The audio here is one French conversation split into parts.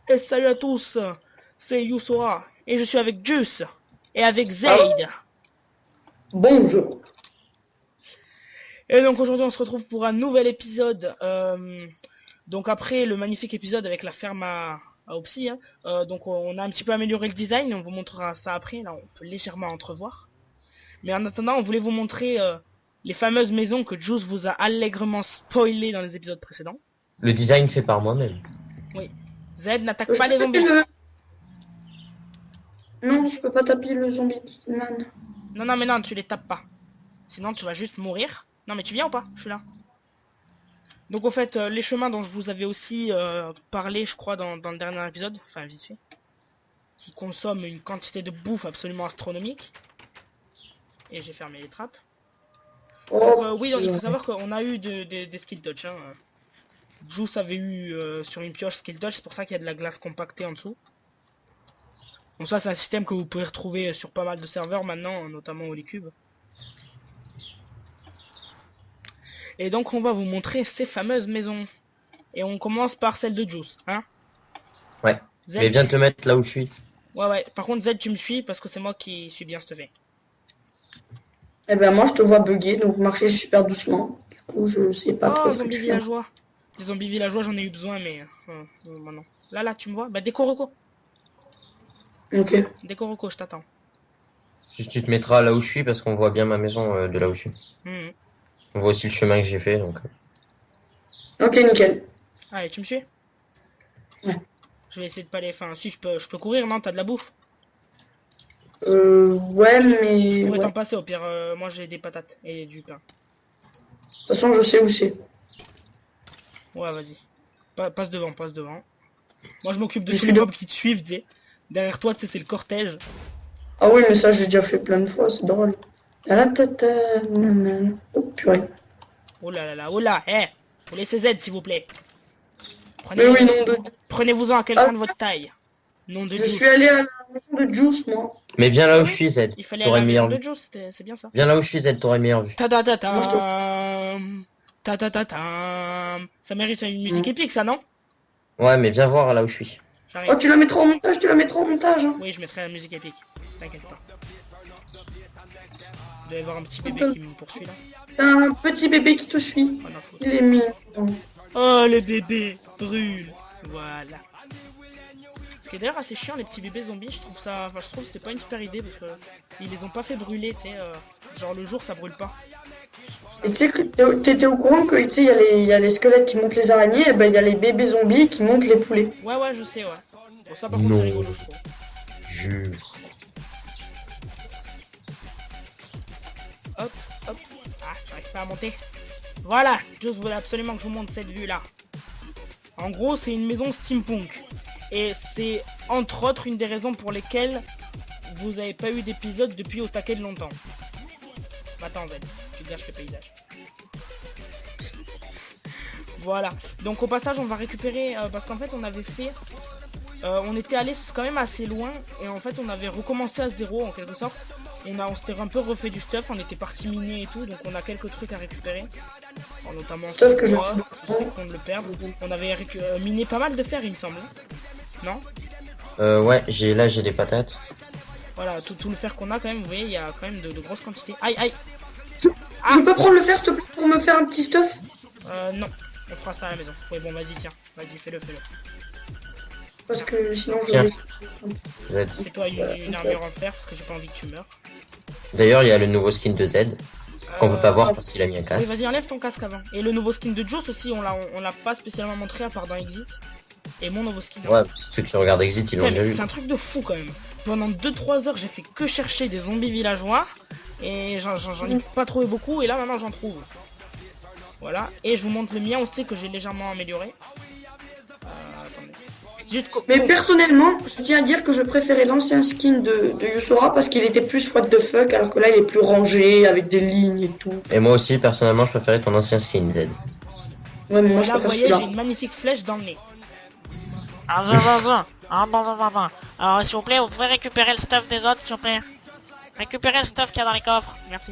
Et salut à tous, c'est Yusora et je suis avec Juice et avec Zaid. Bonjour. Et donc aujourd'hui on se retrouve pour un nouvel épisode. Donc après le magnifique épisode avec la ferme à Opsy, hein, donc on a un petit peu amélioré le design, on vous montrera ça après, là on peut légèrement entrevoir. Mais en attendant on voulait vous montrer les fameuses maisons que Juice vous a allègrement spoilées dans les épisodes précédents. Le design fait par moi-même. Oui. Zaid n'attaque Je pas peux les taper zombies. Non, je peux pas taper le zombie Pitman. Non mais non, tu les tapes pas. Sinon tu vas juste mourir. Non mais tu viens ou pas? Je suis là. Donc au fait, les chemins dont je vous avais aussi parlé, je crois, dans le dernier épisode, enfin vite fait, qui consomment une quantité de bouffe absolument astronomique. Et j'ai fermé les trappes. Donc, oui, donc, il faut savoir qu'on a eu des skill touch. Hein. Juice avait eu sur une pioche skill touch, c'est pour ça qu'il y a de la glace compactée en dessous. Donc ça c'est un système que vous pouvez retrouver sur pas mal de serveurs maintenant, notamment au Cube. Et donc on va vous montrer ces fameuses maisons. Et on commence par celle de Juice, hein. Ouais. Z, Mais viens te mettre là où je suis. Ouais. Par contre Z, tu me suis parce que c'est moi qui suis bien stuffé. Eh ben moi je te vois bugger, donc marcher super doucement. Du coup je sais pas trop Oh, ce que zombies tu fais. villageois. Les zombies villageois j'en ai eu besoin mais... non. Là, tu me vois? Bah déco Ok. Déco, je t'attends. Juste tu te mettras là où je suis parce qu'on voit bien ma maison de là où je suis. On voit aussi le chemin que j'ai fait donc. Ok, nickel. Allez, tu me suis? Ouais. Je vais essayer de pas les... Enfin, si je peux courir, non? T'as de la bouffe? Ouais, mais... Je pourrais ouais. t'en passer, au pire, moi j'ai des patates et du pain. De toute façon, je sais où c'est. Ouais, vas-y. Passe devant. Moi je m'occupe de Je tous suis les mobs qui te suivent, tu sais. Derrière toi, tu sais, c'est le cortège. Ah oui, mais ça j'ai déjà fait plein de fois, c'est drôle. Nanana. Oh purée. Oh là, Vous laissez Z, s'il vous plaît. Mais oui, nom de Dieu. Prenez-vous-en à quelqu'un Ah, de votre taille. Nom de Je Juice. suis allé à la maison de Juice, moi. Mais viens là Ah où oui, je suis Z. il fallait aller à T'aurais la une maison meilleure de vue. Juice, c'est bien ça. Viens là où je suis Z, t'aurais une meilleure vue. Ta-ta-ta-tam. Moi, je Ta-ta-ta-tam. Ça mérite une musique épique, ça, non? Ouais, mais viens voir là où je suis. J'arrive. Oh, tu la mettras en montage, hein. Oui, je mettrai la musique épique. T'inquiète pas. Vous devez voir un petit bébé qui me poursuit là. T'as un petit bébé qui te suit. Oh, non, faut- Il est mignon. Oh, le bébé brûle. Voilà. Ce qui est d'ailleurs assez chiant, les petits bébés zombies, je trouve ça... Enfin, je trouve que c'était pas une super idée parce que ils les ont pas fait brûler, tu sais. Genre le jour, ça brûle pas. Et tu sais que t'étais au courant que tu sais, il y a les squelettes qui montent les araignées, et ben il y a les bébés zombies qui montent les poulets. Ouais, je sais, ouais. Bon, ça par contre, Non. c'est rigolo, je trouve. Jure. Hop. Ah, j'arrive pas à monter. Voilà, Juice voulait absolument que je vous montre cette vue-là. En gros, c'est une maison steampunk. Et c'est, entre autres, une des raisons pour lesquelles vous n'avez pas eu d'épisode depuis au taquet de longtemps. Attends, Z, tu gâches le paysage. Voilà. Donc au passage, on va récupérer... parce qu'en fait, on avait fait... on était allé quand même assez loin. Et en fait, on avait recommencé à zéro, en quelque sorte. On s'était un peu refait du stuff, on était parti miner et tout, donc on a quelques trucs à récupérer. Alors, notamment Sauf que je qu'on de le perdre. On avait miné pas mal de fer, il me semble. Non? Ouais, j'ai des patates. Voilà, tout le fer qu'on a quand même, vous voyez, il y a quand même de grosses quantités. Aïe. Je peux prendre le fer, s'il te plaît, pour me faire un petit stuff? Non, on fera ça à la maison. Oui, bon, vas-y, tiens, vas-y, fais-le. Parce que sinon je Tiens. risque. Z. Fais-toi une armure en fer, parce que j'ai pas envie que tu meurs. D'ailleurs, il y a le nouveau skin de Z qu'on peut pas voir parce qu'il a mis un Oui, casque. vas-y, enlève ton casque avant. Et le nouveau skin de Juice aussi, on l'a pas spécialement montré à part dans Exit. Et mon nouveau skin. Ouais, ceux qui regardent Exit, ils l'ont déjà vu. C'est un truc de fou quand même. Pendant 2-3 heures, j'ai fait que chercher des zombies villageois. Et j'en ai pas trouvé beaucoup. Et là, maintenant, j'en trouve. Voilà. Et je vous montre le mien aussi que j'ai légèrement amélioré. Attendez. Mais personnellement, je tiens à dire que je préférais l'ancien skin de Yusora parce qu'il était plus what the fuck, alors que là il est plus rangé, avec des lignes et tout. Et moi aussi, personnellement, je préférais ton ancien skin Z. Ouais, mais moi je Là, vous préfère voyez, j'ai celui-là. une magnifique flèche dans le nez. Bon. Alors, s'il vous plaît, vous pouvez récupérer le stuff des autres, s'il vous plaît. Récupérez le stuff qu'il y a dans les coffres. Merci.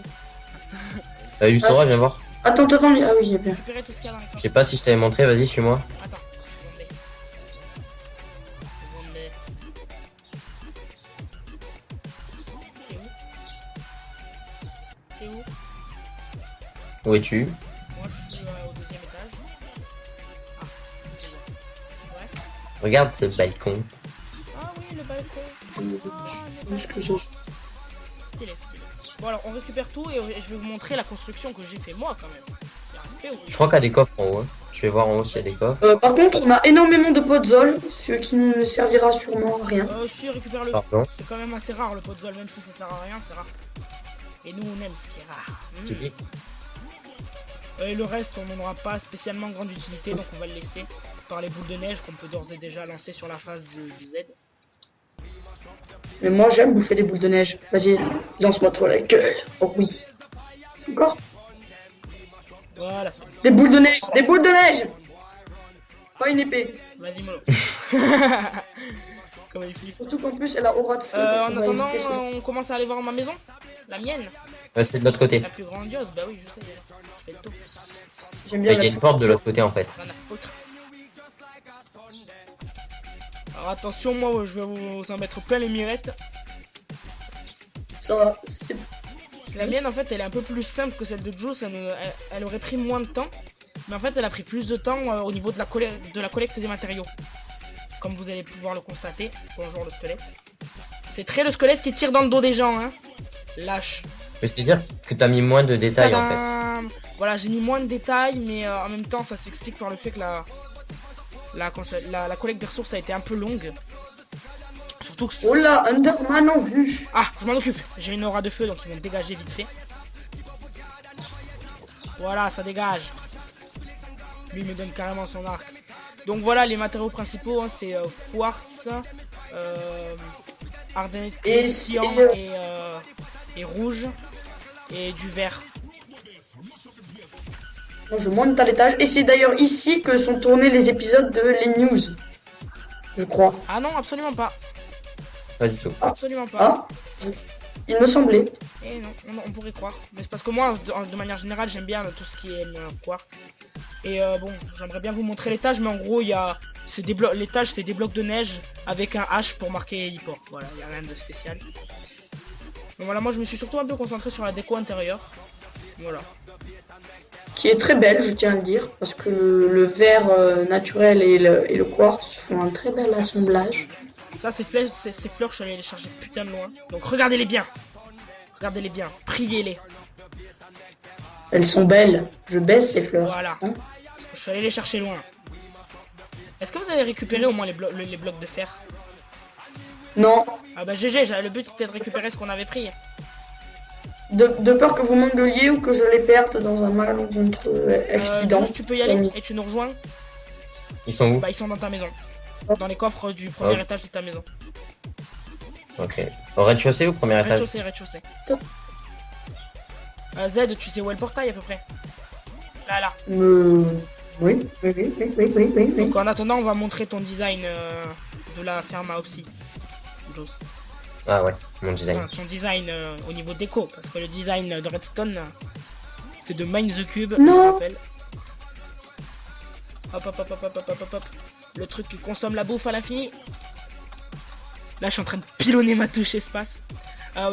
Yusora, viens voir. Attends, ah oui, il est bien. Récupérez tout ce qu'il y a dans les Je coffres. sais pas si je t'avais montré, vas-y, suis-moi. Attends, attendez. T'es où? Où es-tu? Moi je suis au deuxième étage. Ah, c'est bon. Ouais. Regarde ce balcon. Ah oui, le balcon. Ah, le Qu'est-ce que balcon. c'est? Stylé, stylé. Bon alors on récupère tout et je vais vous montrer la construction que j'ai fait moi quand même. Il y a un fait, oui. Je crois qu'il y a des coffres en haut. Hein. Je vais voir en haut s'il y a des coffres. Par contre, on a énormément de podzol, ce qui ne servira sûrement à rien. Si, récupère-le. Pardon. C'est quand même assez rare le podzol, même si ça sert à rien, c'est rare. Et nous on aime ce qui est rare. Tu dis Et le reste on n'en aura pas spécialement grande utilité, donc on va le laisser par les boules de neige qu'on peut d'ores et déjà lancer sur la phase du Z. Mais moi, j'aime bouffer des boules de neige. Vas-y, lance-moi toi la gueule. Oh oui. Encore? Voilà, Des boules de neige! Des boules de neige! Pas une épée. vas-y mollo. Comment il flippe. Surtout qu'en plus, elle a aura de feu. En donc on va attendant, éviter ce- on commence à aller voir ma maison. La mienne. C'est de l'autre côté. La plus grandiose, bah oui, je sais. Je fais le tour. J'aime Il bien y a une porte de l'autre côté en fait. Rien à foutre. Alors attention, moi je vais vous en mettre plein les mirettes. Ça va, c'est... La mienne en fait elle est un peu plus simple que celle de Juice, elle aurait pris moins de temps. Mais en fait elle a pris plus de temps au niveau de la collecte des matériaux. Comme vous allez pouvoir le constater. Bonjour le squelette. C'est très le squelette qui tire dans le dos des gens, hein. Lâche. C'est-à-dire que t'as mis moins de détails en fait. Tadam. Voilà, j'ai mis moins de détails, mais en même temps ça s'explique par le fait que la collecte des ressources a été un peu longue. Surtout que... Oh là, Underman en vue. Ah, je m'en occupe. J'ai une aura de feu, donc ils vont dégager vite fait. Voilà, ça dégage. Lui il me donne carrément son arc. Donc voilà, les matériaux principaux, hein, c'est quartz, ardenite, Et cyan c'est, et rouge, et du vert. Bon, je monte à l'étage. Et c'est d'ailleurs ici que sont tournés les épisodes de Les News. Je crois. Ah non, absolument pas. Pas du tout. Absolument pas. Ah, il me semblait. Et non, on pourrait croire. Mais c'est parce que moi, de manière générale, j'aime bien tout ce qui est quartz. Et bon, j'aimerais bien vous montrer l'étage, mais en gros, il y a... L'étage, c'est des blocs de neige avec un H pour marquer heliport. Voilà, il n'y a rien de spécial. Donc voilà, moi, je me suis surtout un peu concentré sur la déco intérieure. Voilà. Qui est très belle, je tiens à le dire. Parce que le verre naturel et le quartz font un très bel assemblage. Ça, ces fleurs, je suis allé les chercher putain de loin. Donc regardez-les bien. Regardez-les bien. Priez-les. Elles sont belles. Je baisse ces fleurs. Voilà. Hein. Je suis allé les chercher loin. Est-ce que vous avez récupéré au moins les blocs de fer? Non. Ah bah GG, le but c'était de récupérer ce qu'on avait pris. De peur que vous m'engueuliez ou que je les perde dans un malencontreux accident. Juste, tu peux y aller et tu nous rejoins. Ils sont où? Bah ils sont dans ta maison. Dans les coffres du premier étage de ta maison. Ok. Au rez-de-chaussée ou au premier étage? Rez-de-chaussée, rez-de-chaussée. Z, tu sais où est le portail à peu près? Là. Oui. Donc en attendant, on va montrer ton design de la ferme à Opsy. Joss. Ah ouais, mon design. Enfin, son design au niveau déco, parce que le design de Redstone, c'est de Mine the Cube, Non. je me rappelle. Hop. Le truc qui consomme la bouffe à l'infini. Là, je suis en train de pilonner ma touche espace.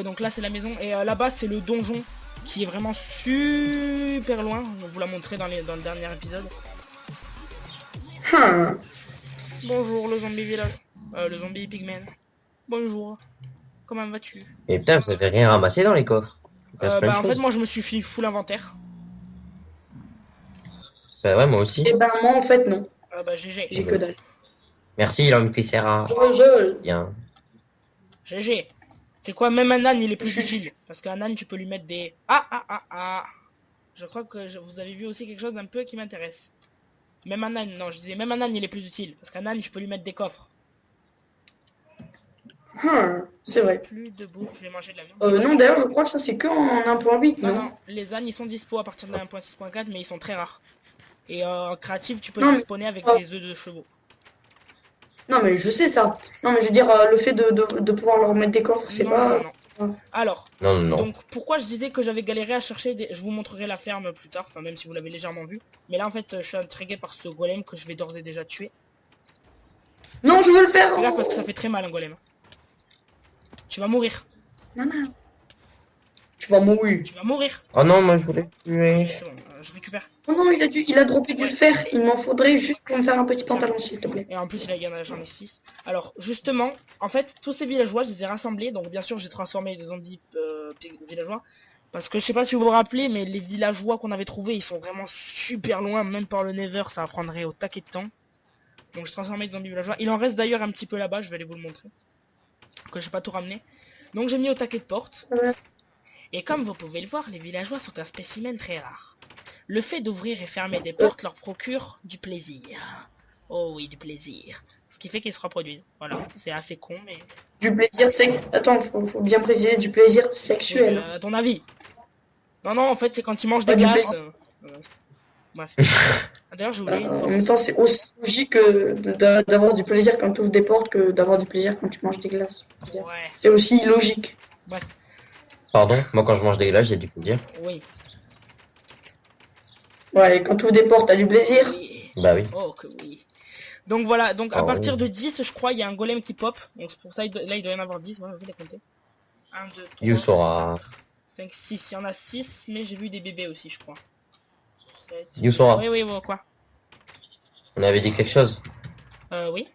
Donc là, c'est la maison. Et là-bas, c'est le donjon qui est vraiment super loin. On vous l'a montré dans le dernier épisode. Bonjour, le zombie village. Le zombie pigman. Bonjour. Comment vas-tu? Et putain, vous avez rien ramassé dans les coffres? Il reste plein de En fait, choses. moi, je me suis fait full inventaire. Bah ouais, moi aussi. Et ben moi en fait non. Bah GG. J'ai que dalle. Merci l'homme qui sert à... Je. Bien. GG. C'est quoi, même un âne, il est plus utile. Parce qu'un âne, tu peux lui mettre des... Ah. Je crois que vous avez vu aussi quelque chose d'un peu qui m'intéresse. Même un âne, non, je disais même un âne, il est plus utile. Parce qu'un âne, tu peux lui mettre des coffres. C'est vrai. Plus de bouffe, je vais manger de la viande. Non d'ailleurs je crois que ça c'est que en 1.8 Non, non. non, les ânes, ils sont dispo à partir de la 1.6.4, mais ils sont très rares. Et en créatif, tu peux Non, les mais- spawner avec des œufs de chevaux. Non mais je sais ça. Non mais je veux dire le fait de pouvoir leur mettre des coffres c'est Non, pas... non. Alors, Non. donc pourquoi je disais que j'avais galéré à chercher des... Je vous montrerai la ferme plus tard, enfin même si vous l'avez légèrement vu. Mais là en fait je suis intrigué par ce golem que je vais d'ores et déjà tuer. Non je veux le faire. Regarde parce que ça fait très mal un golem. Tu vas mourir. Non. Tu vas mourir. Tu vas mourir. Oh non, moi je voulais tuer. C'est bon, je récupère. Oh non, il a droppé du fer. Il m'en faudrait juste pour me faire un petit pantalon, s'il te plaît. Et en plus, j'en ai 6. Alors, justement, en fait, tous ces villageois, je les ai rassemblés. Donc, bien sûr, j'ai transformé des zombies villageois. Parce que je sais pas si vous vous rappelez, mais les villageois qu'on avait trouvés, ils sont vraiment super loin. Même par le Nether, ça prendrait au taquet de temps. Donc, je transformé des zombies villageois. Il en reste d'ailleurs un petit peu là-bas, je vais aller vous le montrer. Que j'ai pas tout ramené. Donc, j'ai mis au taquet de porte. Ouais. Et comme vous pouvez le voir, les villageois sont un spécimen très rare. Le fait d'ouvrir et fermer des portes leur procure du plaisir. Oh oui, du plaisir. Ce qui fait qu'ils se reproduisent. Voilà, c'est assez con, mais... Du plaisir Attends, faut bien préciser, du plaisir sexuel. À ton avis? Non, non, en fait, c'est quand ils mangent des Pas du glaces. Bref. D'ailleurs, j'ai oublié... En même temps, c'est aussi logique d'avoir du plaisir quand tu ouvres des portes que d'avoir du plaisir quand tu manges des glaces. Ouais, C'est aussi logique. bref, Pardon, moi quand je mange des glaces, j'ai du plaisir. oui. Ouais, et quand tu ouvres des portes, t'as du plaisir. Oui. Bah oui. Oh, que oui. Donc voilà, donc à Oh. partir de 10, je crois, il y a un golem qui pop. Donc c'est pour ça, là, il doit y en avoir 10. Voilà, je vais les compter. 1, 2, 3, Yusora. 5, 6. Il y en a 6, mais j'ai vu des bébés aussi, je crois. 7. Yusora. Oui, oui, oui, quoi? On avait dit quelque chose. Oui.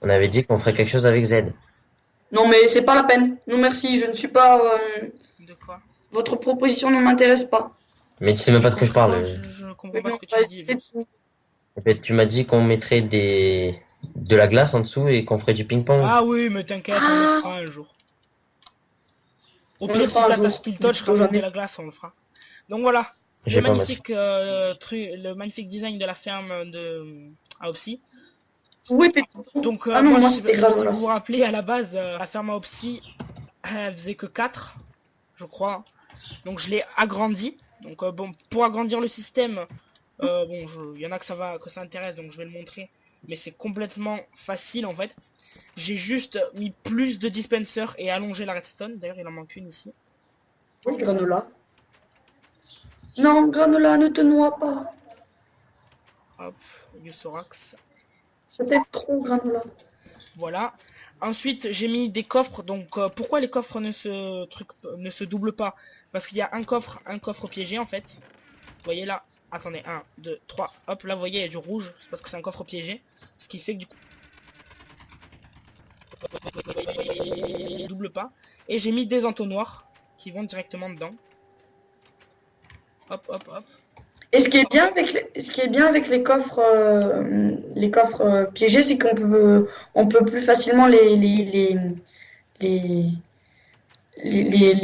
On avait dit qu'on ferait quelque chose avec Z. Non, mais c'est pas la peine. Non, merci, je ne suis pas... De quoi? Votre proposition ne m'intéresse pas. Mais tu sais même pas de quoi je parle. Je comprends pas ce que Bah, tu dis. c'est tout. En fait, tu m'as dit qu'on mettrait de la glace en dessous et qu'on ferait du ping-pong. Ah oui, mais t'inquiète, on le fera un jour. Au On pire, le si fera un t'as jour. ta skill touch, Plutôt ramène de jamais. la glace, on le fera. Donc voilà, J'ai le pas ma magnifique, le magnifique design de la ferme de Aopsi. Oui, Pépito. Donc, Ah non, moi si c'était si grave. vous Voilà. vous rappelez, à la base, la ferme Aopsi, elle faisait que 4, je crois. Donc je l'ai agrandi. Donc bon, pour agrandir le système, bon, il y en a que ça intéresse, donc je vais le montrer. Mais c'est complètement facile en fait. J'ai juste mis plus de dispensers et allongé la redstone. D'ailleurs, il en manque une ici. Oui, granola. Non, granola, ne te noie pas. Hop, Yusorax. Je t'aime trop, granola. Voilà. Ensuite, j'ai mis des coffres. Donc, pourquoi les coffres ne se doublent pas? Parce qu'il y a un coffre piégé en fait. Vous voyez là. Attendez, 1, 2, 3. Hop, là, vous voyez, il y a du rouge. C'est parce que c'est un coffre piégé. Ce qui fait que du coup... il double pas. Et j'ai mis des entonnoirs qui vont directement dedans. Hop, hop, hop. Et ce qui est bien avec les coffres, piégés, c'est on peut plus facilement les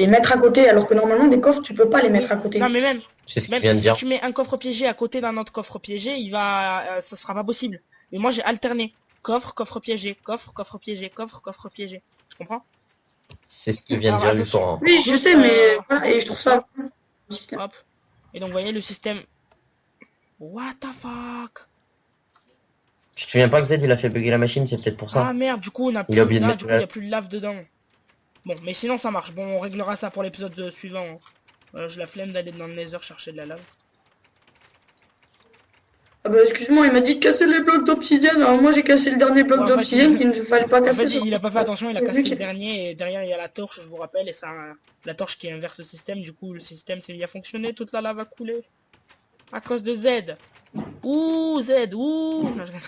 mettre à côté, alors que normalement des coffres tu peux pas les mettre à côté. Non, mais même C'est ce qu'il vient de si dire. tu mets un coffre piégé à côté d'un autre coffre piégé, ça sera pas possible. Mais moi j'ai alterné. Coffre piégé, coffre piégé, coffre piégé. Tu comprends? C'est ce qu'il vient de Alors, dire attention. Yusora. Oui, je sais, mais voilà, et je trouve ça cool, le système. Hop. Et donc vous voyez le système. What the fuck? Tu te souviens pas que Z il a fait bugger la machine, c'est peut-être pour ça. Ah merde, du coup on a Il a oublié de là, mettre du coup la- il y a plus de lave dedans. Bon, mais sinon ça marche. Bon, on réglera ça pour l'épisode suivant. J'ai la flemme d'aller dans le Nether chercher de la lave. Ah bah excuse-moi, il m'a dit de casser les blocs d'obsidienne, alors moi j'ai cassé le dernier bloc Ouais, en fait, d'obsidienne qu'il ne fallait pas En casser. fait, il a pas fait attention, il a C'est cassé lui le qui- dernier et derrière il y a la torche, je vous rappelle, et ça, la torche qui inverse le système. Du coup, le système s'est mis à fonctionner, toute la lave a coulé à cause de Z. Ouh, Z, ouh. Non, je rigole.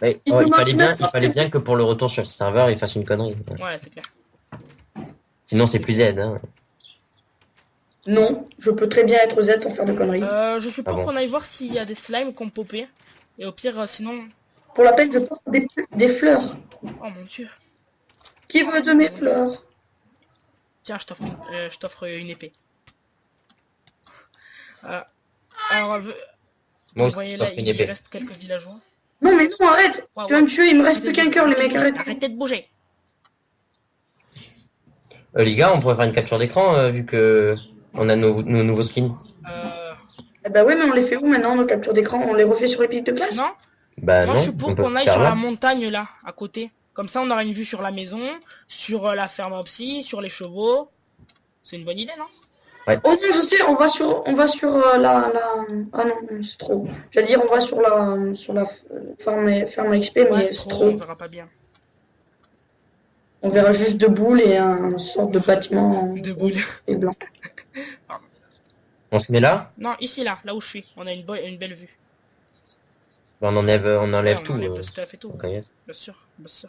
Ouais, Il oh, ne il fallait marche bien, il fallait bien que pour le retour sur le serveur, il fasse une connerie. Ouais, c'est clair. Sinon, c'est plus Z. Hein. Non, je peux très bien être Z sans faire de conneries. Je suis pour Ah bon. qu'on aille voir s'il y a des slimes qu'on popé. Et au pire, sinon... Pour la peine, je porte des fleurs. Oh mon dieu. Qui veut de mes fleurs? Tiens, je t'offre une épée. Alors, Moi vous aussi, voyez je là, t'offre une il épée. reste quelques villageois. Non mais non, arrête. Ouais, Tu vas ouais. me tuer, il me reste plus qu'un cœur, les mecs, arrête. Arrêtez de bouger. Les gars, on pourrait faire une capture d'écran vu que on a nos nouveaux skins. Eh bah ouais, mais on les fait où maintenant, nos captures d'écran? On les refait sur les pics de classe? Non, Bah moi non, je suis pour on peut qu'on aille faire sur là. la montagne là, à côté. Comme ça on aura une vue sur la maison, sur la ferme à psy, sur les chevaux. C'est une bonne idée, non? Oh non, je sais, on va sur Ah non, c'est trop. J'allais dire, on va sur la ferme XP, mais Ouais, c'est c'est trop. on verra pas bien. On verra juste deux boules et un sorte de bâtiment De boules. et blanc. On se met là? Non, ici, là où je suis. On a une belle vue. Bah, on enlève Ouais, on tout. enlève le stuff et tout. Ok. Bien sûr, bien sûr.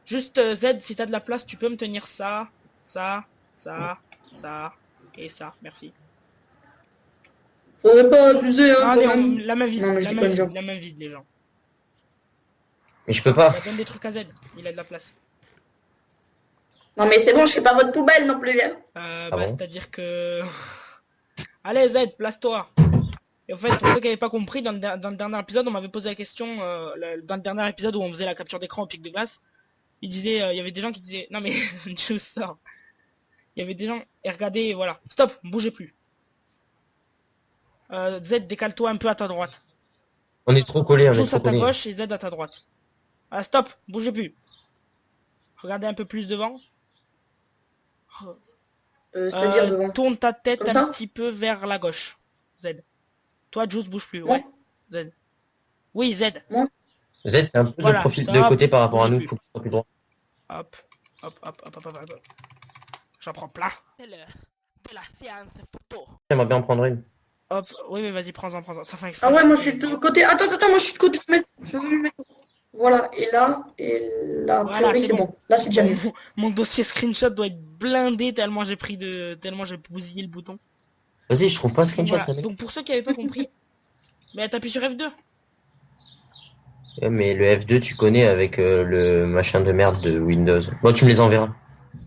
Juste Z, si t'as de la place, tu peux me tenir ça, ça, ça, ça et ça. Merci. Faudrait pas abuser, hein, Non, allez, quand même. la main vide, Non, mais je la dis main pas une vide, joke. la main vide, les gens. Mais je peux pas. Bah, donne des trucs à Z, il a de la place. Non, mais c'est bon, je suis pas votre poubelle non plus, hein. Bah, bon c'est-à-dire que... Allez Z, place-toi. Et en fait, pour ceux qui n'avaient pas compris, dans le dernier épisode, on m'avait posé la question, dans le dernier épisode où on faisait la capture d'écran au pic de glace, il y avait des gens qui disaient, non mais, je sors. Il y avait des gens, et regardez, voilà, stop, bougez plus. Z, décale-toi un peu à ta droite. On est trop collés, on est Tous trop à ta collés. gauche et Z à ta droite. Ah, stop, bougez plus. Regardez un peu plus devant. C'est-à-dire devant. Tourne ta tête Comme un ça petit peu vers la gauche. Z. Toi, Juice, bouge plus. Ouais. Ouais. Z. Oui, Z. Z, t'es un peu Voilà, de profil stop, de côté par rapport à bougez nous, plus. faut que tu sois plus droit. Hop. Hop, hop, hop, hop, hop, hop. J'en prends plein. C'est l'heure de la séance photo. J'aimerais bien en prendre une. Hop. Oui, mais vas-y, prends-en, prends-en. Ça fait exprès. Ah ouais, moi je suis de côté. Attends, moi je suis de côté. Je veux me mettre. Voilà, et là, a Voilà, priori c'est c'est bon. bon. Là c'est déjà mieux. Mon dossier screenshot doit être blindé tellement tellement j'ai bousillé le bouton. Vas-y, je trouve pas screenshot, Voilà. ça, mec. Donc pour ceux qui avaient pas compris, mais t'appuies sur F2. Ouais, mais le F2, tu connais avec le machin de merde de Windows. Bon, tu me les enverras.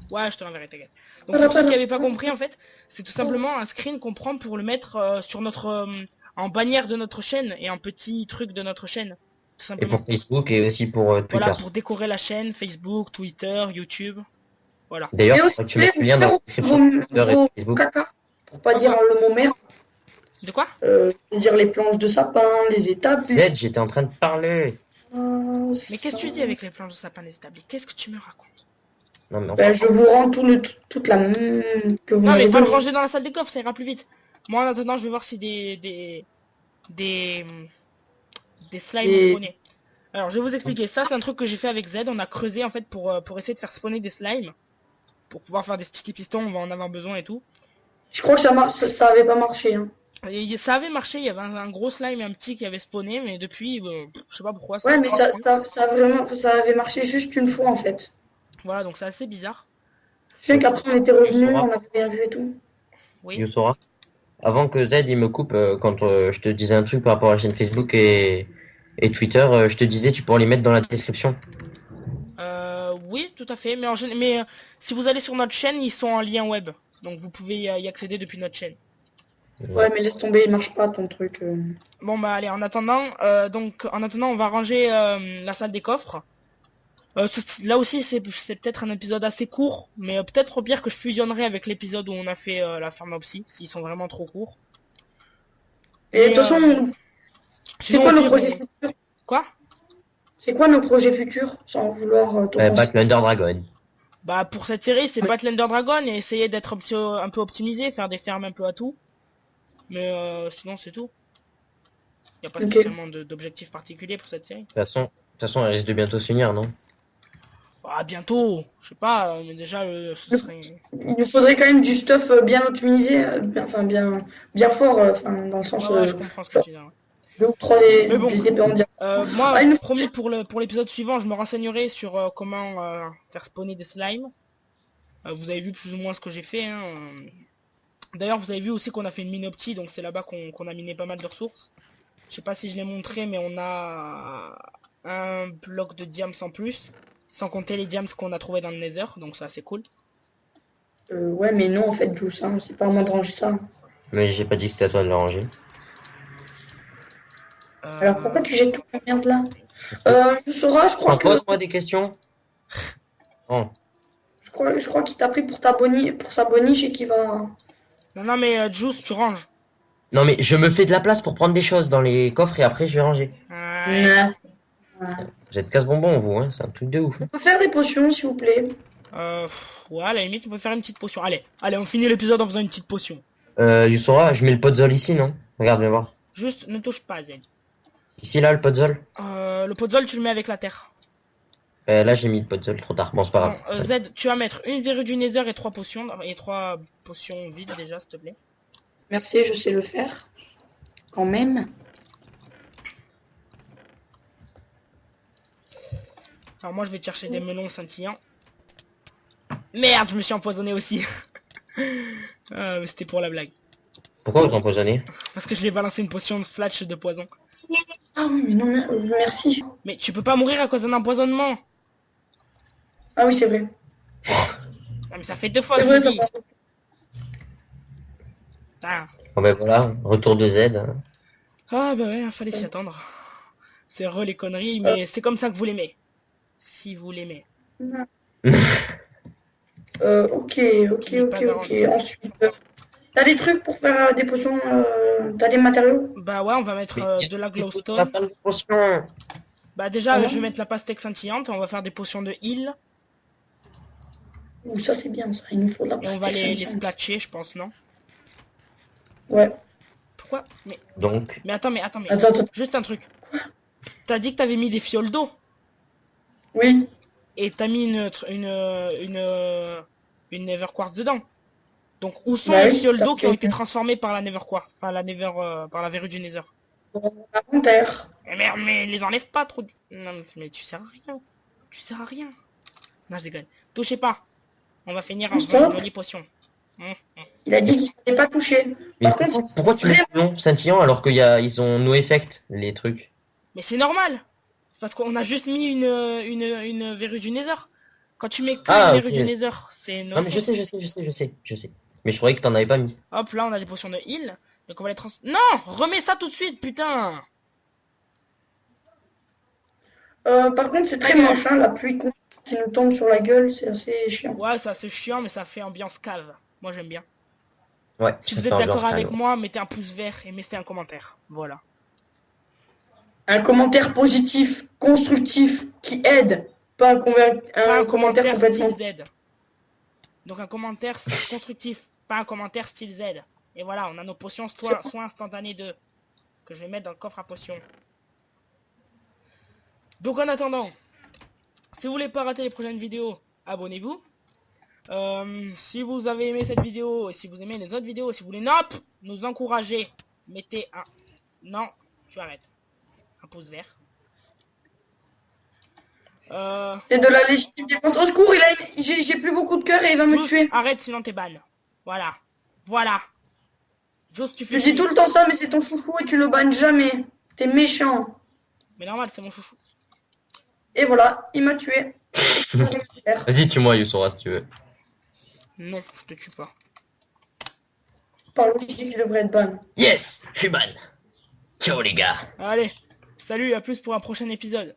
Ouais, je te l'enverrai, t'inquiète. Donc pour ceux qui n'avaient pas compris, en fait, c'est tout simplement un screen qu'on prend pour le mettre sur notre... en bannière de notre chaîne et en petit truc de notre chaîne. Tout Et simplement. pour Facebook et aussi pour Twitter. Voilà, pour décorer la chaîne, Facebook, Twitter, YouTube. Voilà. D'ailleurs, Et faut aussi, que tu mettes le lien dans la description de Twitter et vos Facebook. caca, pour pas dire le mot merde. De quoi? C'est-à-dire les planches de sapin, les étapes. Z, j'étais en train de parler. Mais qu'est-ce que tu dis avec les planches de sapin des établis? Qu'est-ce que tu me racontes? Non, mais enfin, Ben, je vous rends toute la que vous Non mais m'avez pas le donnée. ranger dans la salle des coffres, ça ira plus vite. Moi en attendant, je vais voir si des slimes Des- vont spawner. Alors je vais vous expliquer, ça c'est un truc que j'ai fait avec Z, on a creusé en fait pour essayer de faire spawner des slimes. Pour pouvoir faire des sticky pistons, on va en avoir besoin et tout. Je crois que ça avait pas marché. Hein. Et ça avait marché, il y avait un gros slime et un petit qui avait spawné, mais depuis, je sais pas pourquoi. Ouais, mais ça avait marché juste une fois en fait. Voilà, donc c'est assez bizarre. Je sais qu'après on était revenus, Yusora. on avait rien vu et tout. Oui. Yusora. Avant que Z il me coupe, quand je te disais un truc par rapport à la chaîne Facebook et Twitter, je te disais tu pourrais les mettre dans la description. Oui, tout à fait, mais si vous allez sur notre chaîne, ils sont en lien web. Donc vous pouvez y accéder depuis notre chaîne. Ouais, mais laisse tomber, il marche pas ton truc. Bon bah allez, en attendant, on va ranger la salle des coffres. Là aussi c'est peut-être un épisode assez court, mais peut-être au pire que je fusionnerai avec l'épisode où on a fait la pharmopsie, s'ils sont vraiment trop courts. Et de toute Mais, façon, c'est sinon, quoi au nos pire, projets futurs? Quoi? C'est quoi nos projets futurs, sans vouloir t'offenser? Battle Under Dragon. Bah pour cette série c'est battre l'Ender Dragon et essayer d'être un peu optimisé, faire des fermes un peu à tout. Mais sinon c'est tout. Y a pas Ok. spécialement d'objectif particulier pour cette série. De toute façon, elle risque de bientôt s'unir, non? Ah bientôt, je sais pas, mais déjà ce serait... Il nous faudrait quand même du stuff bien optimisé, bien fort, dans le sens Ouais, je comprends ce que tu dis. Ouais. 2 ou 3 Mais bon. des épées en diamant. Moi, Ah, il nous- promis pour l'épisode suivant, je me renseignerai sur comment faire spawner des slimes. Vous avez vu plus ou moins ce que j'ai fait. Hein. D'ailleurs, vous avez vu aussi qu'on a fait une mine opti, donc c'est là-bas qu'on a miné pas mal de ressources. Je sais pas si je l'ai montré, mais on a un bloc de diams en plus, sans compter les diams qu'on a trouvé dans le Nether, donc ça c'est cool. Ouais, mais non, en fait, Juice, hein, c'est pas à moi de ranger ça. Mais j'ai pas dit que c'était à toi de le ranger. Alors pourquoi tu jettes toute la merde là? Yusora, je crois que Pose-moi des questions. Oh. je crois qu'il t'a pris pour sa boniche et qu'il va. Non mais Juice, tu ranges. Non mais je me fais de la place pour prendre des choses dans les coffres et après je vais ranger. Ouais. Vous êtes casse-bonbon vous, hein, c'est un truc de ouf. On peut faire des potions, s'il vous plaît. Ouais, à la limite, on peut faire une petite potion. Allez, on finit l'épisode en faisant une petite potion. Yusora, je mets le podzol ici, non? Regarde, viens voir. Juste, ne touche pas, Zen. Ici là, le podzol. Le podzol, tu le mets avec la terre. Là, j'ai mis le puzzle trop tard. Bon, c'est pas Bon, grave. Z, tu vas mettre une verrue du Nether et 3 potions. Et 3 potions vides déjà, s'il te plaît. Merci, je sais le faire. Quand même. Alors moi, je vais te chercher des melons scintillants. Merde, je me suis empoisonné aussi. Mais c'était pour la blague. Pourquoi vous empoisonnez? Parce que je lui ai balancé une potion de flash de poison. Ah oui, mais non, merci. Mais tu peux pas mourir à cause d'un empoisonnement. Ah oui, c'est vrai. Ah, mais ça fait 2 fois, C'est je vrai, le ça dis. part. Ah. Bon, ben voilà, retour de Z. Hein. Ah bah ouais, fallait s'y attendre. C'est re les conneries, mais c'est comme ça que vous l'aimez. Si vous l'aimez. Ok. Ensuite, t'as des trucs pour faire des potions, t'as des matériaux? Bah ouais, on va mettre de la glowstone. La salle de potion. Bah déjà, Ah je non. vais mettre la pastèque scintillante, on va faire des potions de heal. Ouh, ça c'est bien ça, il nous faut de la Et on va pastèque les scintillante. splatcher, je pense, non? Ouais. Pourquoi? Donc, Mais attends. Attends. Juste un truc. T'as dit que t'avais mis des fioles d'eau. Oui. Et t'as mis une Nether Quartz dedans. Donc où sont Bah les oui, fioles ça d'eau qui fait ont été transformées par la Nether Quartz, enfin la Nether, par la verrue du Nether. Inventaire. Mais merde, mais les enlève pas trop. Non mais tu sers à rien. Tu sers à rien. Non, je déconne. Touchez pas. On va finir en faisant Stop. une jolie potion. Il a dit qu'il fallait pas toucher. mais Par contre, pourquoi tu mets vraiment- le nom scintillant alors ils ont no effect, les trucs? Mais c'est normal. C'est parce qu'on a juste mis une verrue du Nether. Quand tu mets que Ah, une verrue ok. du Nether, c'est Non, mais no. je sais. Mais je croyais que t'en avais pas mis. Hop, là on a des potions de heal. Donc on va les trans... Non, remets ça tout de suite, putain. par contre, c'est très moche, hein, la pluie qui nous tombe sur la gueule, c'est assez chiant. Ouais, ça c'est chiant, mais ça fait ambiance cave. Moi j'aime bien. Ouais, Si ça vous fait êtes ambiance d'accord avec calme. moi, mettez un pouce vert et mettez un commentaire. Voilà. Un commentaire positif, constructif, qui aide. Pas un, Pas un commentaire complètement... style Z. Donc un commentaire constructif, pas un commentaire style Z. Et voilà, on a nos potions soins instantanés 2 que je vais mettre dans le coffre à potions. Donc en attendant, si vous voulez pas rater les prochaines vidéos, abonnez-vous. Si vous avez aimé cette vidéo et si vous aimez les autres vidéos, si vous voulez nous encourager, mettez un... Non, tu arrêtes. Un pouce vert. C'est de la légitime défense. Au secours, j'ai plus beaucoup de cœur et il va me Juice, tuer. arrête sinon t'es ban. Voilà. Voilà. Juice, tu Tu fais dis chier. tout le temps ça, mais c'est ton chouchou et tu le bannes jamais. T'es méchant. Mais normal, c'est mon chouchou. Et voilà, il m'a tué. Vas-y, tue-moi, Yusora, si tu veux. Non, je te tue pas. Par logique, il devrait être ban. Yes, je suis ban. Ciao les gars. Allez, salut, à plus pour un prochain épisode.